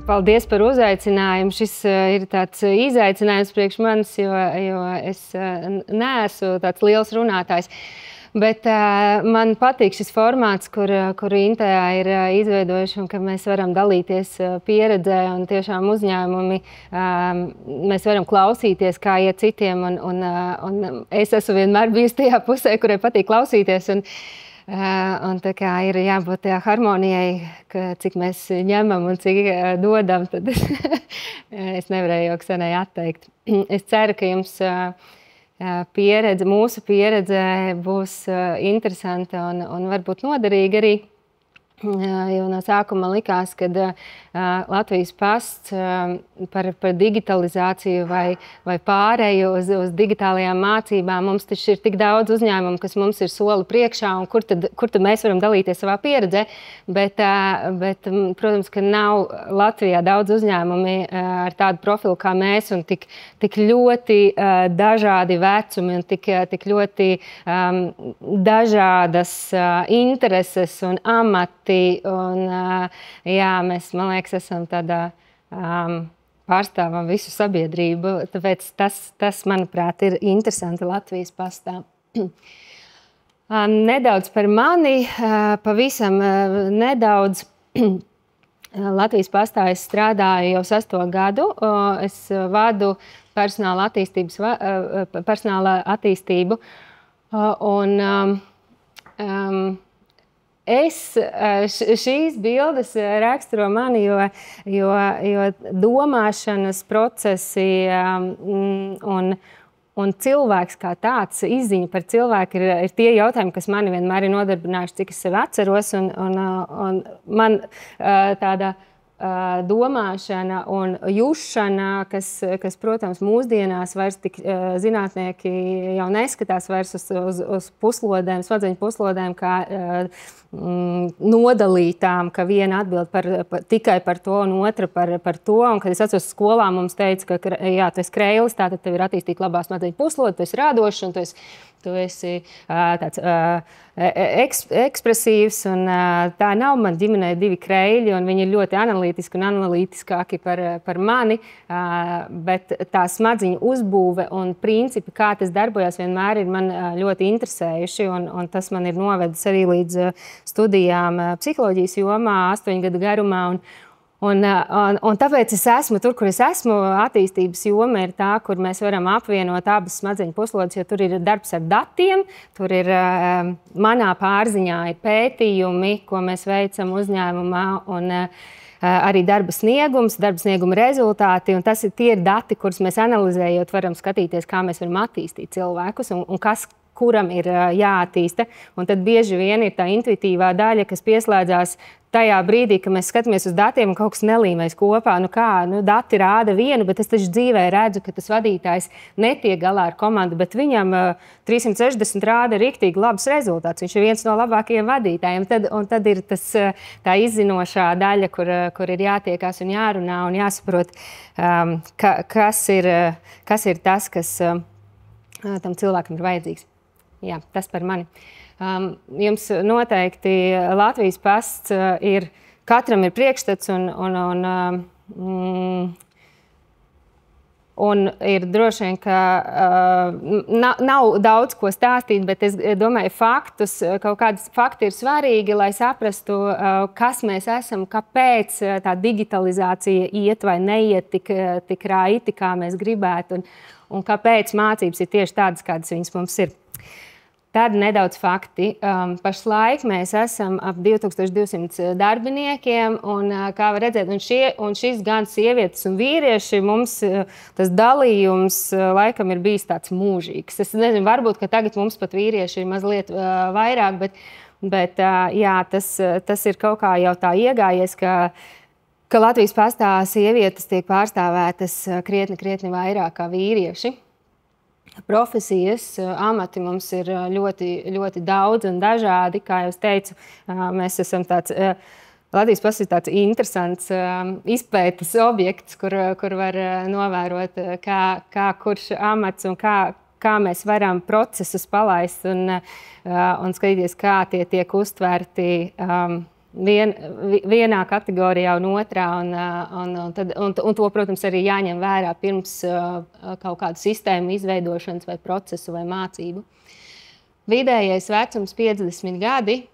Paldies par uzaicinājumu. Šis ir tāds izaicinājums priekš manis, jo es neesmu tāds liels runātājs. Bet man patīk šis formāts, kuru Intejā ir izveidojuši, un ka mēs varam dalīties pieredzē, un tiešām uzņēmumi, mēs varam klausīties, kā iet citiem, un es esmu vienmēr bijusi tajā pusē, kurai patīk klausīties. Un tā kā ir jābūt tajā harmonijai, ka cik mēs ņemam un cik dodam, tad es nevarēju Oksanai atteikt. Es ceru, ka jums mūsu pieredze būs interesanta un varbūt noderīga arī. Jo no sākuma likās, ka Latvijas pasts par digitalizāciju vai pāreju uz digitālajām mācībām, mums taču ir tik daudz uzņēmumu, kas mums ir soli priekšā, un kur tad mēs varam dalīties savā pieredzē. Bet, protams, ka nav Latvijā daudz uzņēmumi ar tādu profilu kā mēs, un tik ļoti dažādi vecumi un tik ļoti dažādas intereses un amati. Un, jā, mēs, man liekas, esam tādā pārstāvam visu sabiedrību, tāpēc tas, manuprāt, ir interesanti Latvijas pastā. Nedaudz par mani, pavisam nedaudz. Latvijas pastā es strādāju jau 6. gadu. Es vadu personāla attīstību. Šīs bildes raksturo mani, jo domāšanas procesi un cilvēks kā tāds, izziņa par cilvēku ir tie jautājumi, kas mani vienmēr ir nodarbinājuši, cik es sevi atceros. Un man tāda domāšana un jušana, kas, protams, mūsdienās vairs tik zinātnieki jau neskatās vairs uz puslodēm, smadzeņu puslodēm, kā nodalītām, ka viena atbild tikai par to un otra par to. Un, kad es atceros skolā, mums teica, ka jā, tu esi kreilis, tātad tev ir attīstīta labā smadzeņu puslode, tu esi radošs un tu esi tāds ekspresīvs. Un, tā nav man ģimenē 2 kreļi, un viņi ir ļoti analītiski un analītiskāki par mani. Bet tā smadziņu uzbūve un principi, kā tas darbojas, vienmēr ir man ļoti interesējuši. Un tas man ir novedis arī līdz studijām psiholoģijas jomā 8 gadu garumā. Un tāpēc es esmu tur, kur es esmu. Attīstības joma ir tā, kur mēs varam apvienot abas smadzeņu puslodes, jo tur ir darbs ar datiem, tur ir manā pārziņā ir pētījumi, ko mēs veicam uzņēmumā, un arī darba snieguma rezultāti. Un tie ir dati, kurus mēs analizējot varam skatīties, kā mēs varam attīstīt cilvēkus un kas kuram ir jāattīsta. Un tad bieži vien ir tā intuitīvā daļa, kas pieslēdzās tajā brīdī, kad mēs skatāmies uz datiem un kaut kas nelīmēs kopā. Dati rāda vienu, bet es taču dzīvē redzu, ka tas vadītājs netiek galā ar komandu, bet viņam 360 rāda riktīgi labs rezultāts. Viņš ir viens no labākajiem vadītājiem. Un tad ir tā izzinošā daļa, kur ir jātiekās un jārunā un jāsaprot, kas ir tas, kas tam cilvēkam ir vajadzīgs. Jā, tas par mani. Jums noteikti Latvijas pasts katram ir priekšstats un ir droši vien, ka nav daudz ko stāstīt, bet es domāju, kaut kādi fakti ir svarīgi, lai saprastu, kas mēs esam, kāpēc tā digitalizācija iet vai neiet tik raiti, kā mēs gribētu, un kāpēc mācības ir tieši tādas, kādas viņas mums ir. Tad nedaudz fakti. Pašlaik mēs esam ap 2200 darbiniekiem, un kā var redzēt, un šis gan sievietes un vīrieši, mums tas dalījums laikam ir bijis tāds mūžīgs. Es nezinu, varbūt, ka tagad mums pat vīrieši ir mazliet vairāk, bet jā, tas ir kaut kā jau tā iegājies, ka Latvijas pastā sievietes tiek pārstāvētas krietni vairāk kā vīrieši. Profesijas, amati mums ir ļoti, ļoti daudz un dažādi. Kā jau teicu, mēs esam Latvijas pasts ir tāds interesants izpētes objekts, kur var novērot, kā kurš amats un kā mēs varam procesus palaist un skatīties, kā tie tiek uztverti vienā kategorijā un otrā, un to, protams, arī jāņem vērā pirms kaut kādu sistēmu izveidošanas vai procesu vai mācību. Vidējais vecums 50 gadi,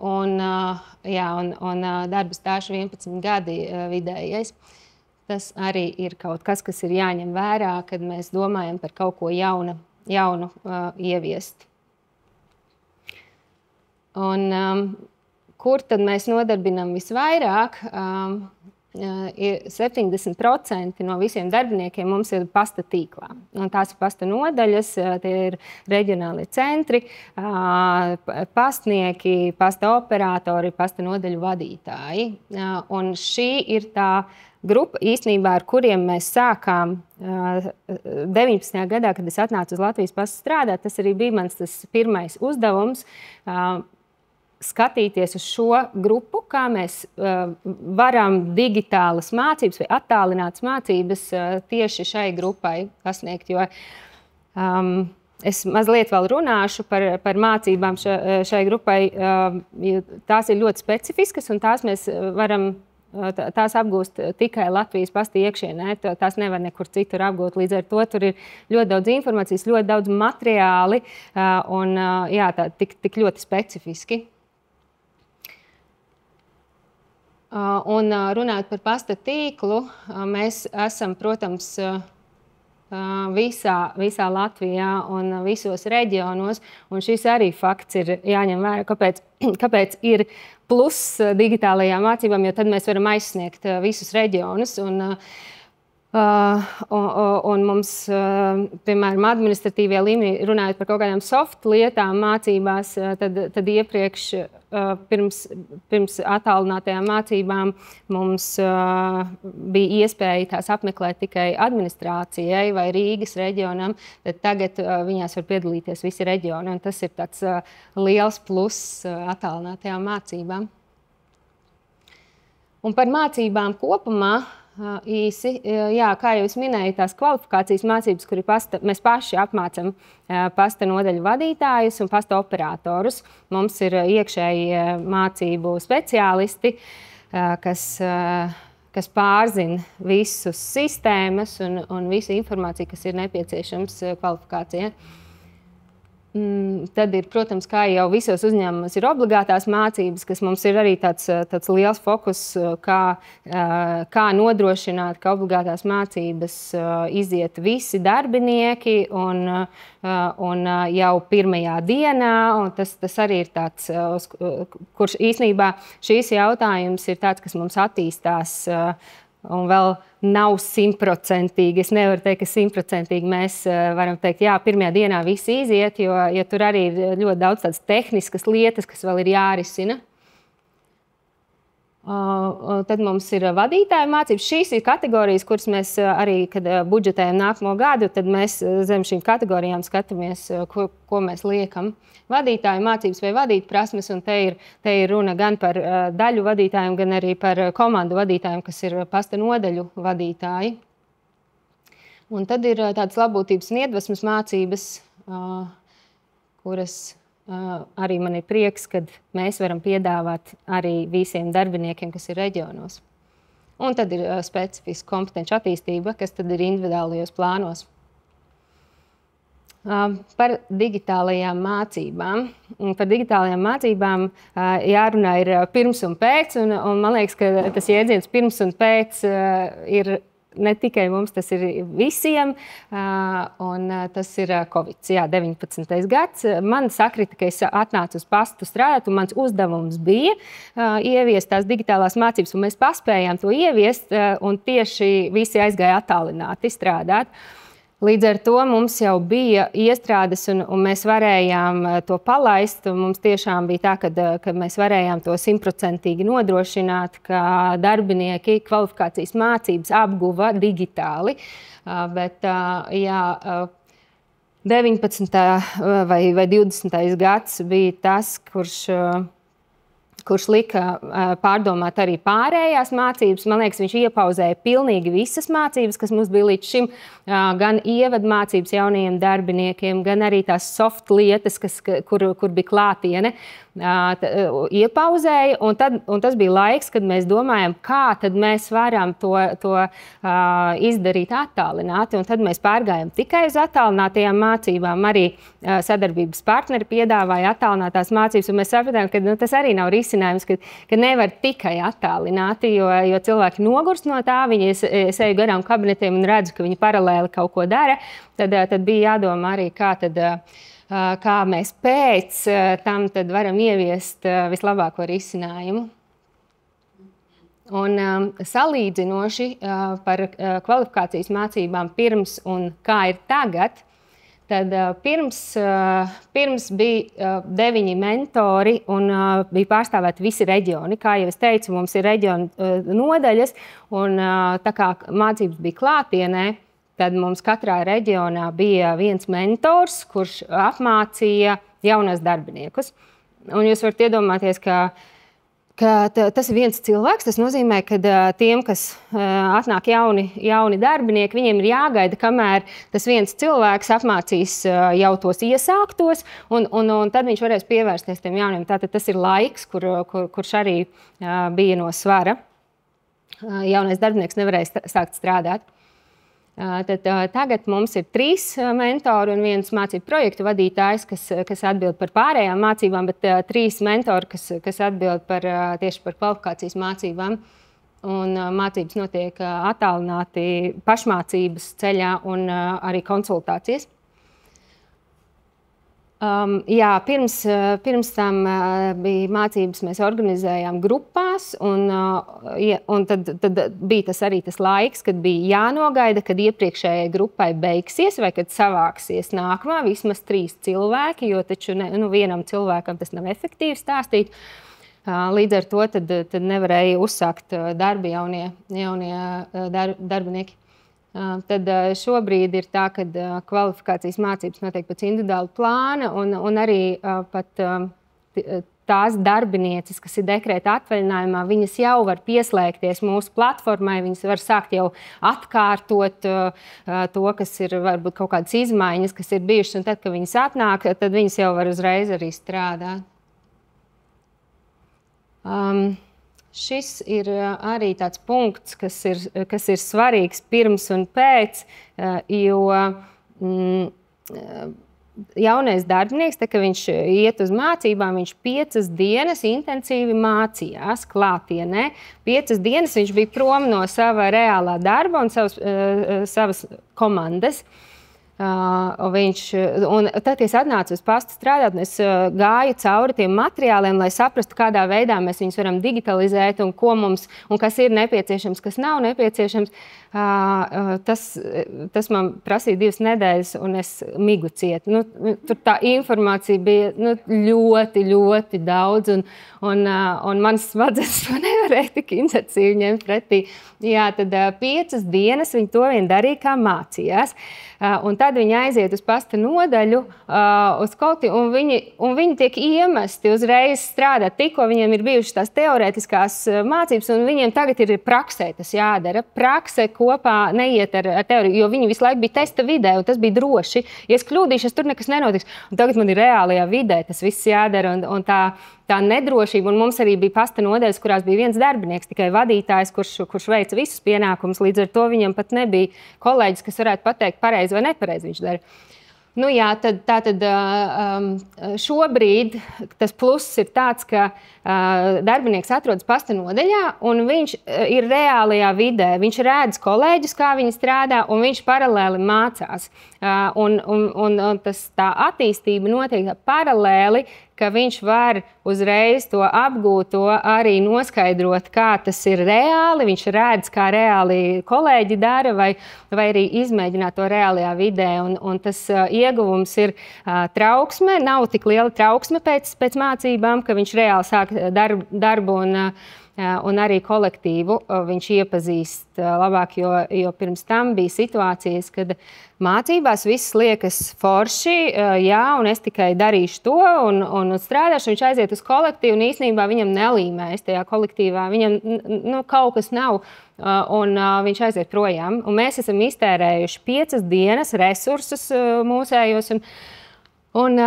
un darba stāžs 11 gadi vidējais. Tas arī ir kaut kas ir jāņem vērā, kad mēs domājam par kaut ko jaunu ieviest. Un kur tad mēs nodarbinam visvairāk? 70% no visiem darbiniekiem mums ir pasta tīklā. Un tās ir pasta nodaļas, tie ir reģionālie centri, pastnieki, pasta operatori, pasta nodaļu vadītāji. Un šī ir tā grupa, īstenībā, ar kuriem mēs sākām 19. gadā, kad es atnācu uz Latvijas pastu strādāt. Tas arī bija mans pirmais uzdevums. Skatīties uz šo grupu, kā mēs varam digitālas mācības vai attālinātas mācības tieši šai grupai pasniegt. Jo es mazliet vēl runāšu par mācībām šai grupai. Tās ir ļoti specifiskas, un tās apgūst tikai Latvijas pasta iekšienē. Tās nevar nekur citur apgūt. Līdz ar to tur ir ļoti daudz informācijas, ļoti daudz materiāli un tik ļoti specifiski. Un runājot par pasta tīklu, mēs esam, protams, visā Latvijā un visos reģionos. Un šis arī fakts ir jāņem vērā, kāpēc ir pluss digitālajām mācībām, jo tad mēs varam aizsniegt visus reģionus. Un mums, piemēram, administratīvajā līmenī, runājot par kaut kādām soft lietām mācībās, tad iepriekš pirms attālinātajām mācībām mums bija iespēja tās apmeklēt tikai administrācijai vai Rīgas reģionam, tad tagad viņās var piedalīties visi reģioni, un tas ir tāds liels pluss attālinātajām mācībām. Un par mācībām kopumā īsi, kā jau es minēju, tās kvalifikācijas mācības, kuri mēs paši apmācam pasta nodaļu vadītājus un pasta operatorus. Mums ir iekšēji mācību speciālisti, kas pārzina visus sistēmas un visu informāciju, kas ir nepieciešams kvalifikācijai. Tad ir, protams, kā jau visos uzņēmumos ir obligātās mācības, kas mums ir arī tāds liels fokus, kā nodrošināt, ka obligātās mācības iziet visi darbinieki un jau pirmajā dienā. Un tas arī ir tāds, kurš īstenībā šīs jautājums ir tāds, kas mums attīstās un vēl nav 100%. Es nevaru teikt, ka 100% mēs varam teikt, jā, pirmajā dienā visi iziet, jo tur arī ir ļoti daudz tādas tehniskas lietas, kas vēl ir jārisina. Tad mums ir vadītāja mācības. Šīs ir kategorijas, kuras mēs arī, kad budžetējam nākamo gadu, tad mēs zem šīm kategorijām skatāmies, ko mēs liekam. Vadītāja mācības vai vadīt prasmes, un te ir runa gan par daļu vadītājiem, gan arī par komandu vadītājiem, kas ir pasta nodaļu vadītāji. Un tad ir tādas labbūtības un iedvesmas mācības, kuras arī man ir prieks, kad mēs varam piedāvāt arī visiem darbiniekiem, kas ir reģionos. Un tad ir specifiska kompetenci attīstība, kas tad ir individuālajos plānos. Par digitālajām mācībām. Par digitālajām mācībām jārunā ir pirms un pēc, un man liekas, ka tas jēdziens pirms un pēc ir ne tikai mums, tas ir visiem, un tas ir Covid, 19. gads. Man sakrita, ka es atnācu uz pastu strādāt, un mans uzdevums bija ieviest tās digitālās mācības, un mēs paspējām to ieviest, un tieši visi aizgāja attālināti strādāt. Līdz ar to mums jau bija iestrādes, un mēs varējām to palaist. Mums tiešām bija tā, ka mēs varējām to 100% nodrošināt, ka darbinieki kvalifikācijas mācības apguva digitāli. Bet, 19. vai 20. gads bija tas, kurš kurš lika pārdomāt arī pārējās mācības. Man liekas, viņš iepauzēja pilnīgi visas mācības, kas mums bija līdz šim, gan ievadmācības jaunajiem darbiniekiem, gan arī tās soft lietas, kur bija klātiene. Iepauzēja, un tas bija laiks, kad mēs domājam, kā tad mēs varam to izdarīt attālināti, un tad mēs pārgājam tikai uz attālinātajām mācībām. Arī sadarbības partneri piedāvāja attālinātās mācības, un mēs sapratām, ka tas arī nav risinājums, ka nevar tikai attālināti, jo cilvēki nogurst no tā, es eju garām kabinetiem un redzu, ka viņi paralēli kaut ko dara, tad bija jādomā arī, kā mēs pēc tam tad varam ieviest vislabāko risinājumu. Un salīdzinoši par kvalifikācijas mācībām pirms un kā ir tagad, tad pirms bija 9 mentori un bija pārstāvēti visi reģioni. Kā jau es teicu, mums ir reģionu nodaļas, un tā kā mācības bija klātienē, tad mums katrā reģionā bija viens mentors, kurš apmācīja jaunos darbiniekus. Un jūs varat iedomāties, ka tas ir viens cilvēks. Tas nozīmē, ka tiem, kas atnāk jauni darbinieki, viņiem ir jāgaida, kamēr tas viens cilvēks apmācīs jau tos iesāktos, un tad viņš varēs pievērsties tiem jauniem. Tātad tas ir laiks, kurš arī bija no svara. Jaunais darbinieks nevarēja sākt strādāt. Tagad mums ir 3 mentori un viens mācību projektu vadītājs, kas atbild par pārējām mācībām, bet 3 mentori, kas atbild tieši par kvalifikācijas mācībām. Un mācības notiek attālināti pašmācības ceļā un arī konsultācijas. Jā, pirms tam bija mācības, mēs organizējām grupās, un tad bija arī tas laiks, kad bija jānogaida, kad iepriekšējai grupai beigsies vai kad savāksies nākamā vismaz 3 cilvēki, jo taču vienam cilvēkam tas nav efektīvi stāstīt. Līdz ar to tad nevarēja uzsākt darbu jaunie darbinieki. Tad šobrīd ir tā, ka kvalifikācijas mācības notiek pēc individuāla plāna, un arī pat tās darbinieces, kas ir dekrēta atvaļinājumā, viņas jau var pieslēgties mūsu platformai, viņas var sākt jau atkārtot to, kas ir varbūt kaut kādas izmaiņas, kas ir bijušas, un tad, kad viņas atnāk, tad viņas jau var uzreiz arī strādāt. Šis ir arī tāds punkts, kas ir svarīgs pirms un pēc, jo jaunais darbinieks, kad viņš iet uz mācībām, viņš 5 dienas intensīvi mācījās klātienē. 5 dienas viņš bija prom no sava reālā darba un savas komandas. Un tad, kad es atnācu uz pastu strādāt, es gāju cauri tiem materiāliem, lai saprastu, kādā veidā mēs viņus varam digitalizēt un kas ir nepieciešams, kas nav nepieciešams. Tas man prasīja 2 nedēļas, un es migu cietu. Tur tā informācija bija ļoti, ļoti daudz, un manas smadzenes to nevarēja tik intensīvi ņemt pretī. Jā, tad 5 dienas viņi to vien darīja, kā mācījās. Un tad viņi aiziet uz pasta nodaļu, uz kolektīvu, un viņi tiek iemesti uzreiz strādāt. Tikko viņiem ir bijušas tās teorētiskās mācības, un viņiem tagad ir praksē tas jādara. Prakse kopā neiet ar teoriju, jo viņi visu laiku bija testa vidē, un tas bija droši. Ja es kļūdīšos, tur nekas nenotiks. Un tagad man ir reālajā vidē tas viss jādara, un tā nedrošība, un mums arī bija pasta nodaļas, kurās bija viens darbinieks, tikai vadītājs, kurš veica visus pienākumus, līdz ar to viņam pat nebija kolēģis, kas varētu pateikt pareizi vai nepareizi viņš dara. Jā, tātad šobrīd tas pluss ir tāds, ka darbinieks atrodas pasta nodaļā, un viņš ir reālajā vidē. Viņš redz kolēģus, kā viņi strādā, un viņš paralēli mācās. Un tā attīstība notiek paralēli, ka viņš var uzreiz to apgūt, to arī noskaidrot, kā tas ir reāli. Viņš redz, kā reāli kolēģi dara, vai arī izmēģināt to reālajā vidē. Un tas ieguvums ir trauksme. Nav tik liela trauksme pēc mācībām, ka viņš reāli sāk darbu un arī kolektīvu viņš iepazīst labāk, jo pirms tam bija situācijas, kad mācībās viss liekas forši, jā, un es tikai darīšu to un strādāšu, viņš aiziet uz kolektīvu, un īstenībā viņam nelīmēs tajā kolektīvā, viņam kaut kas nav, un viņš aiziet projām. Un mēs esam iztērējuši 5 dienas resursus mūsējos, un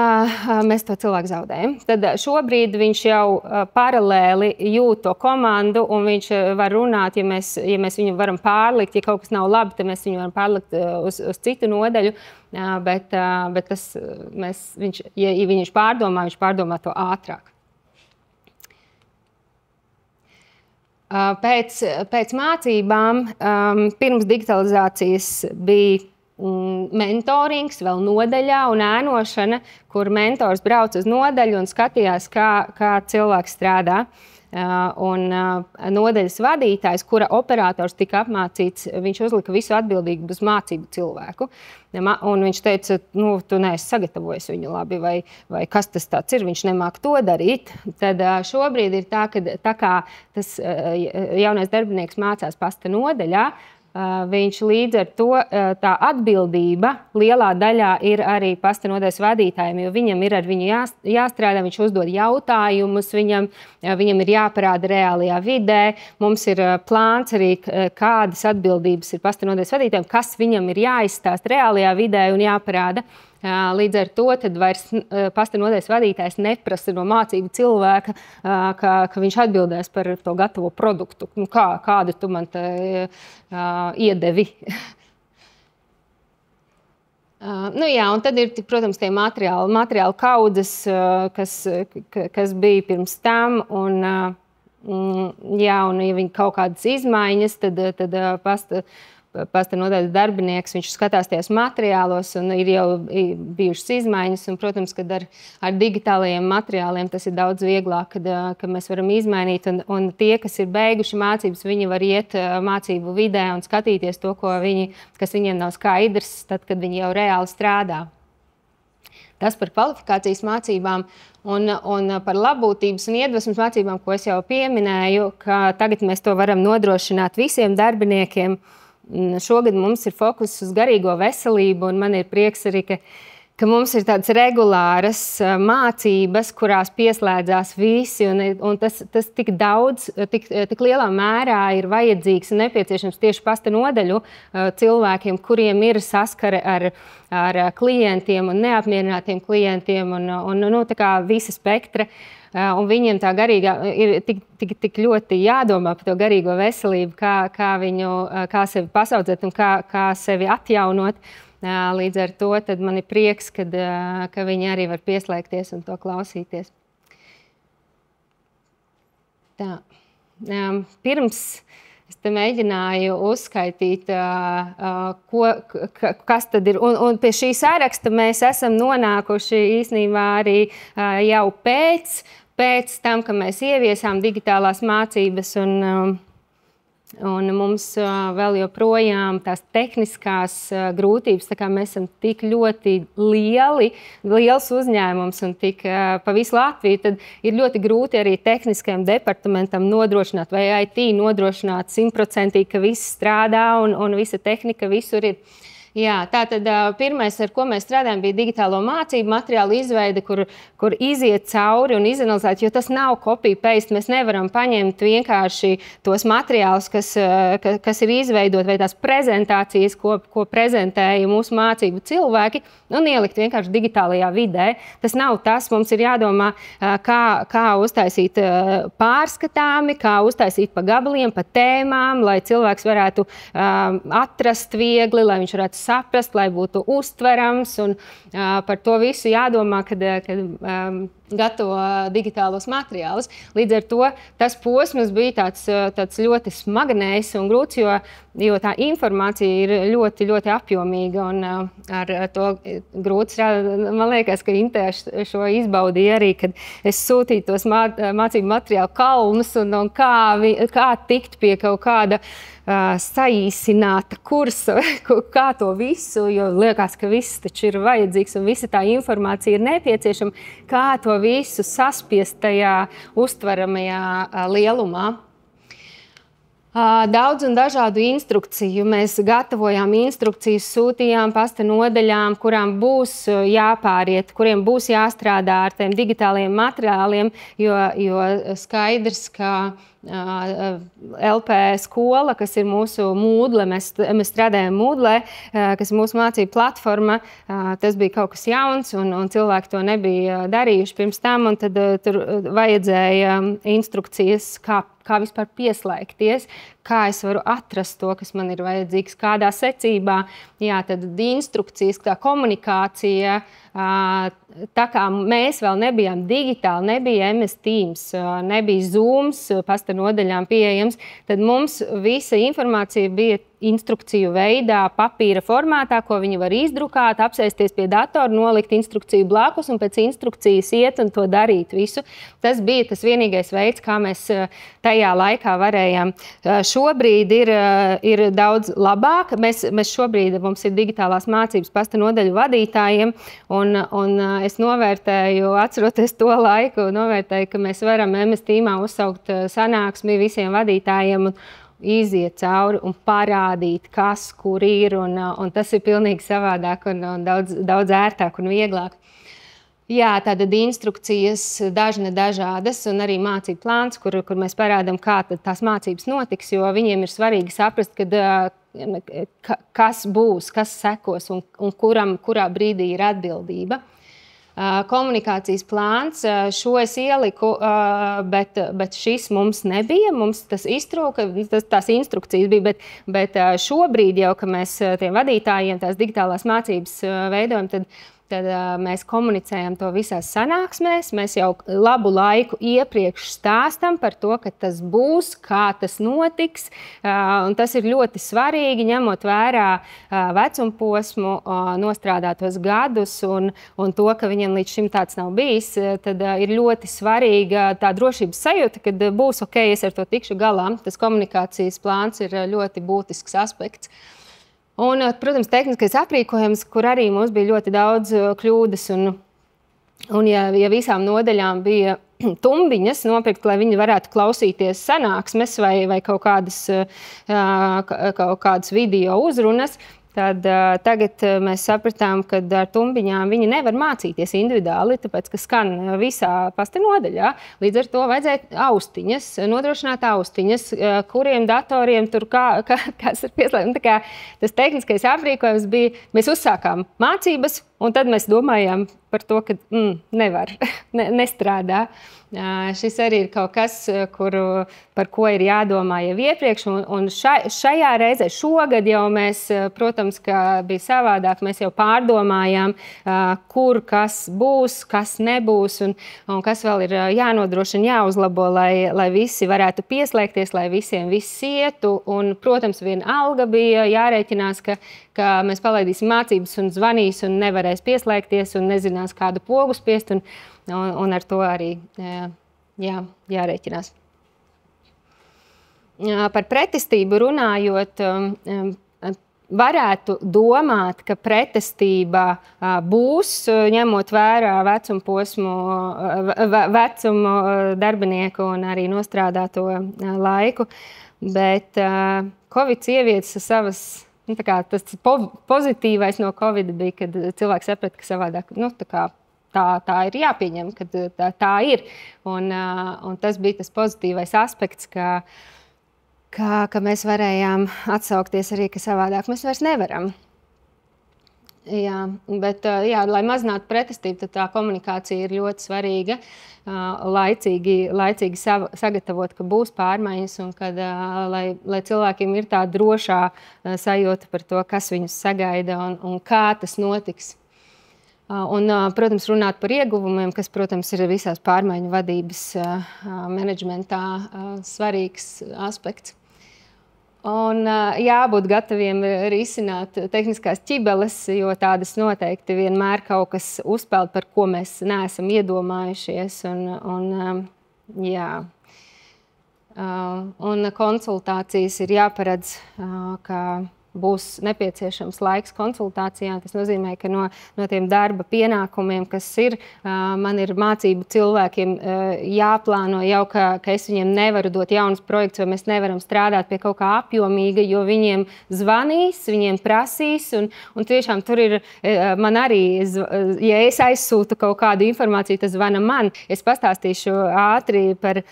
mēs to cilvēku zaudējam. Tad šobrīd viņš jau paralēli jūt to komandu, un viņš var runāt, ja mēs viņu varam pārlikt, ja kaut kas nav labi, tad mēs viņu varam pārlikt uz citu nodaļu, bet ja viņš pārdomā to ātrāk. Pēc mācībām, pirms digitalizācijas bija mentorings vēl nodaļā un ēnošana, kur mentors brauc uz nodaļu un skatījās, kā cilvēks strādā. Un nodaļas vadītājs, kura operators tika apmācīts, viņš uzlika visu atbildību uz mācību cilvēku. Un viņš teica, tu neesi sagatavojis viņu labi, vai kas tas tāds ir, viņš nemāk to darīt. Tad šobrīd ir tā kā tas jaunais darbinieks mācās pasta nodaļā, viņš līdz ar to tā atbildība lielā daļā ir arī pasta nodaļas vadītājiem, jo viņam ir ar viņu jāstrādā, viņš uzdod jautājumus, viņam ir jāparāda reālajā vidē. Mums ir plāns arī, kādas atbildības ir pasta nodaļas vadītājiem, kas viņam ir jāizstāst reālajā vidē un jāparāda. Līdz ar to tad vairs pasta nodaļas vadītājs neprasa no mācību cilvēka, ka viņš atbildēs par to gatavo produktu. Kādu tu man iedevi? Jā, un tad ir, protams, tie materiāli kaudzes, kas bija pirms tam, un ja viņi kaut kādas izmaiņas, tad pasta nodaļas darbinieks, viņš skatās tajos materiālos un ir jau bijušas izmaiņas. Un, protams, kad ar digitālajiem materiāliem tas ir daudz vieglāk, kad mēs varam izmainīt. Un tie, kas ir beiguši mācības, viņi var iet mācību vidē un skatīties to, kas viņiem nav skaidrs, tad, kad viņi jau reāli strādā. Tas par kvalifikācijas mācībām un par labbūtības un iedvesmas mācībām, ko es jau pieminēju, ka tagad mēs to varam nodrošināt visiem darbiniekiem. Šogad mums ir fokus uz garīgo veselību, un man ir prieks arī, ka mums ir tādas regulāras mācības, kurās pieslēdzās visi, un tas tik daudz, tik lielā mērā ir vajadzīgs un nepieciešams tieši pasta nodaļu cilvēkiem, kuriem ir saskare ar klientiem un neapmierinātiem klientiem un tā kā visa spektra. Un viņiem tā garīgā ir tik ļoti jādomā par to garīgo veselību, kā sevi pasaudzēt un kā sevi atjaunot. Līdz ar to tad man ir prieks, ka viņi arī var pieslēgties un to klausīties. Tā. Pirms es te mēģināju uzskaitīt, kas tad ir. Un pie šī saraksta mēs esam nonākuši īstenībā arī jau pēc tam, ka mēs ieviesām digitālās mācības, un mums vēl joprojām tās tehniskās grūtības, tā kā mēs esam tik ļoti liels uzņēmums un tik pa visu Latviju, tad ir ļoti grūti arī tehniskajam departamentam nodrošināt, vai IT nodrošināt 100%, ka viss strādā un visa tehnika visur ir. Jā, tātad pirmais, ar ko mēs strādājam, bija digitālo mācību materiālu izveide, kur iziet cauri un izanalizēt, jo tas nav copy-paste. Mēs nevaram paņemt vienkārši tos materiālus, kas ir izveidot, vai tās prezentācijas, ko prezentēja mūsu mācību cilvēki, un ielikt vienkārši digitālajā vidē. Tas nav tas. Mums ir jādomā, kā uztaisīt pārskatāmi, kā uztaisīt pa gabaliem, pa tēmām, lai cilvēks varētu atrast viegli, lai viņš varētu saprast, lai būtu uztverams, un par to visu jādomā, kad gatavo digitālos materiālus. Līdz ar to tas posms bija tāds ļoti smagnējs un grūts, jo tā informācija ir ļoti, ļoti apjomīga, un ar to grūti strādāt. Man liekas, ka Inte šo izbaudīja arī, kad es sūtīju tos mācību materiālu kalnus, un kā tikt pie kaut kāda saīsināta kursa, kā to visu, jo liekas, ka viss taču ir vajadzīgs un visa tā informācija ir nepieciešama, kā to visu saspiest tajā uztveramajā lielumā. Daudz un dažādu instrukciju. Mēs gatavojām instrukcijas, sūtījām pasta nodaļām, kurām būs jāpāriet, kuriem būs jāstrādā ar tiem digitāliem materiāliem, jo skaidrs, ka LP skola, kas ir mūsu Moodle, mēs strādājam Moodle, kas ir mūsu mācību platforma, tas bija kaut kas jauns, un cilvēki to nebija darījuši pirms tam, un tad tur vajadzēja instrukcijas, kā vispār pieslēgties, kā es varu atrast to, kas man ir vajadzīgs, kādā secībā. Jā, tad instrukcijas, tā komunikācija, tā kā mēs vēl nebijām digitāli, nebija MS Teams, nebija Zooms pasta nodaļām pieejams, tad mums visa informācija bija instrukciju veidā, papīra formātā, ko viņi var izdrukāt, apsēsties pie datora, nolikt instrukciju blakus un pēc instrukcijas iet un to darīt visu. Tas bija tas vienīgais veids, kā mēs tajā laikā varējām. Šobrīd ir daudz labāk. Mēs šobrīd, mums ir digitālās mācības pasta nodaļu vadītājiem, un es novērtēju, atceroties to laiku, novērtēju, ka mēs varam MS Teamā uzsaukt sanāksmi visiem vadītājiem un iziet cauri un parādīt, kas kur ir, un tas ir pilnīgi savādāk un daudz ērtāk un vieglāk. Jā, tātad instrukcijas dažādas un arī mācību plāns, kur mēs parādām, kā tad tās mācības notiks, jo viņiem ir svarīgi saprast, kas būs, kas sekos un kurā brīdī ir atbildība. Komunikācijas plāns, šo es ieliku, bet šis mums nebija, mums tas iztrūka, tās instrukcijas bija, bet šobrīd jau, ka mēs tiem vadītājiem tās digitālās mācības veidojam, tad mēs komunicējam to visās sanāksmēs, mēs jau labu laiku iepriekš stāstam par to, ka tas būs, kā tas notiks, un tas ir ļoti svarīgi, ņemot vērā vecumposmu, nostrādātos gadus un to, ka viņiem līdz šim tāds nav bijis, tad ir ļoti svarīga tā drošības sajūta, kad būs ok, es ar to tikšu galā. Tas komunikācijas plāns ir ļoti būtisks aspekts. Un, protams, tehniskais aprīkojums, kur arī mums bija ļoti daudz kļūdas, un ja visām nodaļām bija tumbiņas nopirkt, lai viņi varētu klausīties sanāksmes vai kaut kādas video uzrunas, tad tagad mēs sapratām, ka ar tumbiņām viņi nevar mācīties individuāli, tāpēc, ka skan visā pasta nodaļā. Līdz ar to vajadzēja austiņas, nodrošināt austiņas, kuriem datoriem tur kas ir pieslēgts. Tā kā tas tehniskais aprīkojums bija, mēs uzsākām mācības, un tad mēs domājām par to, ka nevar, nestrādā. Šis arī ir kaut kas, par ko ir jādomā jau iepriekš, un šajā reizē, šogad jau mēs, protams, ka bija savādāk, mēs jau pārdomājām, kur kas būs, kas nebūs, un kas vēl ir jānodrošina, jāuzlabo, lai visi varētu pieslēgties, lai visiem viss ietu, un, protams, viena alga bija jārēķinās, ka mēs palaidīsim mācības un zvanīs un nevarēs pieslēgties un nezinās kādu pogu spiest, un ar to arī jārēķinās. Par pretestību runājot, varētu domāt, ka pretestība būs, ņemot vērā vecumu darbinieku un arī nostrādāto laiku, bet Covid ievieca savas, tas pozitīvais no Covid bija, kad cilvēks saprata, ka savādāk, tā ir jāpieņem, ka tā ir. Un tas bija tas pozitīvais aspekts, ka mēs varējām atsaukties arī, ka savādāk mēs vairs nevaram. Jā, bet, lai mazinātu pretestību, tad tā komunikācija ir ļoti svarīga. Laicīgi sagatavot, ka būs pārmaiņas un kad, lai cilvēkiem ir tā drošā sajūta par to, kas viņus sagaida un kā tas notiks. Un, protams, runāt par ieguvumiem, kas, protams, ir visās pārmaiņu vadības menedžmentā svarīgs aspekts. Un jābūt gataviem risināt tehniskās ķibeles, jo tādas noteikti vienmēr kaut kas uzpeld, par ko mēs neesam iedomājušies. Un konsultācijas ir jāparedz, ka būs nepieciešams laiks konsultācijām. Tas nozīmē, ka no tiem darba pienākumiem, kas ir, man ir mācību cilvēkiem jāplāno jau, ka es viņiem nevaru dot jaunus projektus, vai mēs nevaram strādāt pie kaut kā apjomīga, jo viņiem zvanīs, viņiem prasīs, un tiešām tur ir, man arī, ja es aizsūtu kaut kādu informāciju, tas zvana man. Es pastāstīšu ātri par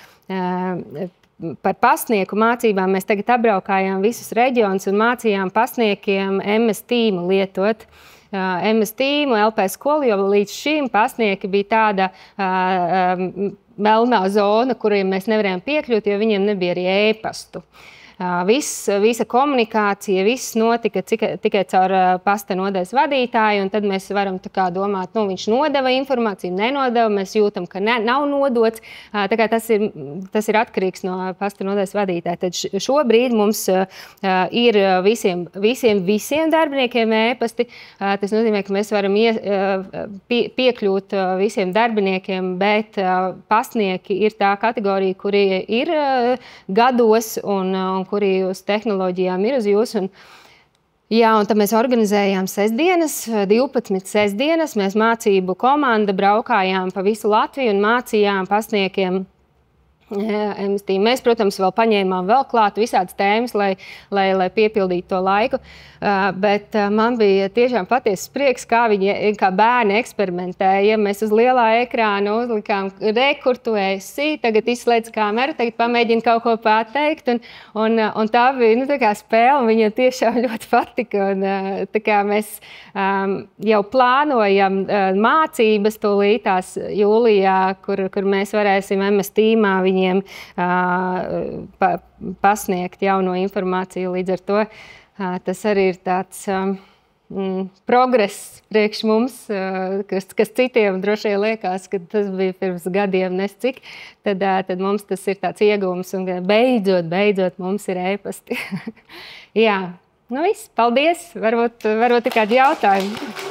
pasnieku mācībām. Mēs tagad apbraukājām visus reģionus un mācījām pasniekiem MS tīmu lietot. MS tīmu, LP skolu, jo līdz šim pasnieki bija tāda melnā zona, kuriem mēs nevarējām piekļūt, jo viņiem nebija arī e-pastu. Visa komunikācija, viss notika tikai caur pasta nodaļas vadītāju, un tad mēs varam domāt, viņš nodeva informāciju, nenodeva, mēs jūtam, ka nav nodots. Tā kā tas ir atkarīgs no pasta nodaļas vadītāja. Tad šobrīd mums ir visiem darbiniekiem e-pasti. Tas nozīmē, ka mēs varam piekļūt visiem darbiniekiem, bet pastnieki ir tā kategorija, kuri ir gados un kuri uz tehnoloģijām ir uz jūs. Un tad mēs organizējām sestdienas, 12 sestdienas. Mēs mācību komanda braukājām pa visu Latviju un mācījām pasniekiem MS tīmu. Mēs, protams, vēl paņēmām vēl klāt visādas tēmas, lai piepildītu to laiku. Bet man bija tiešām patiesas prieks, kā bērni eksperimentēja. Mēs uz lielā ekrāna uzlikām kur tu esi, tagad izslēdz kameru, tagad pamēģini kaut ko pateikt. Un tā bija tā kā spēle, un viņiem tiešām ļoti patika. Tā kā mēs jau plānojam mācības tūlītās jūlijā, kur mēs varēsim MS tīmā viņiem pasniegt jauno informāciju. Līdz ar to tas arī ir tāds progress priekš mums, kas citiem droši vien liekas, ka tas bija pirms gadiem nescik. Tad mums tas ir tāds iegūms, un beidzot mums ir e-pasti. Jā, viss. Paldies! Varbūt ir kādi jautājumi.